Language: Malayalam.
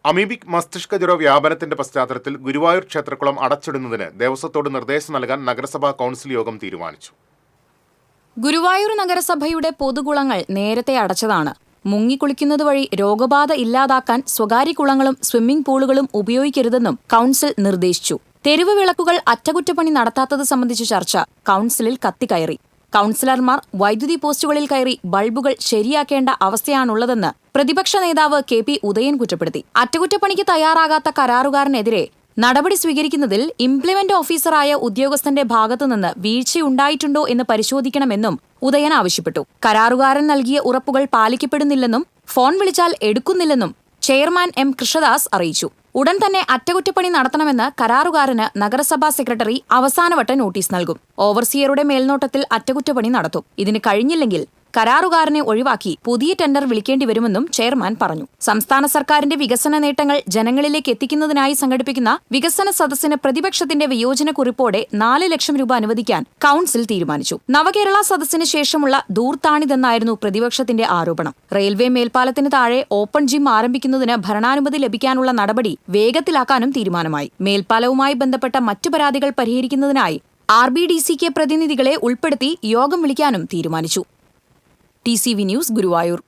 അമീബിക് മസ്തിഷ്ക ജ്വര വ്യാപനത്തിന്റെ പശ്ചാത്തലത്തിൽ ഗുരുവായൂർ ക്ഷേത്രക്കുളം അടച്ചിടുന്നതിന് ദേവസ്വത്തോട് നിർദ്ദേശം നൽകാൻ നഗരസഭാ കൗൺസിൽ യോഗം തീരുമാനിച്ചു. ഗുരുവായൂർ നഗരസഭയുടെ പൊതുകുളങ്ങൾ നേരത്തെ അടച്ചതാണ്. മുങ്ങിക്കുളിക്കുന്നത് വഴി രോഗബാധ ഇല്ലാതാക്കാൻ സ്വകാര്യ കുളങ്ങളും സ്വിമ്മിംഗ് പൂളുകളും ഉപയോഗിക്കരുതെന്നും കൗൺസിൽ നിർദ്ദേശിച്ചു. തെരുവ് വിളക്കുകൾ അറ്റകുറ്റപ്പണി നടത്താത്തത് സംബന്ധിച്ച ചർച്ച കൗൺസിലിൽ കത്തിക്കയറി. കൗൺസിലർമാർ വൈദ്യുതി പോസ്റ്റുകളിൽ കയറി ബൾബുകൾ ശരിയാക്കേണ്ട അവസ്ഥയാണുള്ളതെന്ന് പ്രതിപക്ഷ നേതാവ് KP ഉദയൻ കുറ്റപ്പെടുത്തി. അറ്റകുറ്റപ്പണിക്ക് തയ്യാറാകാത്ത കരാറുകാരനെതിരെ നടപടി സ്വീകരിക്കുന്നതിൽ ഇംപ്ലിമെന്റ് ഓഫീസറായ ഉദ്യോഗസ്ഥന്റെ ഭാഗത്തുനിന്ന് വീഴ്ചയുണ്ടായിട്ടുണ്ടോ എന്ന് പരിശോധിക്കണമെന്നും ഉദയൻ ആവശ്യപ്പെട്ടു. കരാറുകാരൻ നൽകിയ ഉറപ്പുകൾ പാലിക്കപ്പെടുന്നില്ലെന്നും ഫോൺ വിളിച്ചാൽ എടുക്കുന്നില്ലെന്നും ചെയർമാൻ M. കൃഷ്ണദാസ് അറിയിച്ചു. ഉടൻ തന്നെ അറ്റകുറ്റപ്പണി നടത്തണമെന്ന് കരാറുകാരന് നഗരസഭാ സെക്രട്ടറി അവസാനവട്ട നോട്ടീസ് നൽകും. ഓവർസിയറുടെ മേൽനോട്ടത്തിൽ അറ്റകുറ്റപ്പണി നടത്തും. ഇതിന് കഴിഞ്ഞില്ലെങ്കിൽ കരാറുകാരനെ ഒഴിവാക്കി പുതിയ ടെൻഡർ വിളിക്കേണ്ടി വരുമെന്നും ചെയർമാൻ പറഞ്ഞു. സംസ്ഥാന സർക്കാരിന്റെ വികസന നേട്ടങ്ങൾ ജനങ്ങളിലേക്ക് എത്തിക്കുന്നതിനായി സംഘടിപ്പിക്കുന്ന വികസന സദസ്സിന് പ്രതിപക്ഷത്തിന്റെ വിയോജനക്കുറിപ്പോടെ 4 ലക്ഷം രൂപ അനുവദിക്കാൻ കൗൺസിൽ തീരുമാനിച്ചു. നവകേരള സദസ്സിന് ശേഷമുള്ള ദൂർത്താണിതെന്നായിരുന്നു പ്രതിപക്ഷത്തിന്റെ ആരോപണം. റെയിൽവേ മേൽപ്പാലത്തിന് താഴെ ഓപ്പൺ ജിം ആരംഭിക്കുന്നതിന് ഭരണാനുമതി ലഭിക്കാനുള്ള നടപടി വേഗത്തിലാക്കാനും തീരുമാനമായി. മേൽപ്പാലവുമായി ബന്ധപ്പെട്ട മറ്റു പരാതികൾ പരിഹരിക്കുന്നതിനായി RBDCK പ്രതിനിധികളെ ഉൾപ്പെടുത്തി യോഗം വിളിക്കാനും തീരുമാനിച്ചു. TCV news, Guruvayur.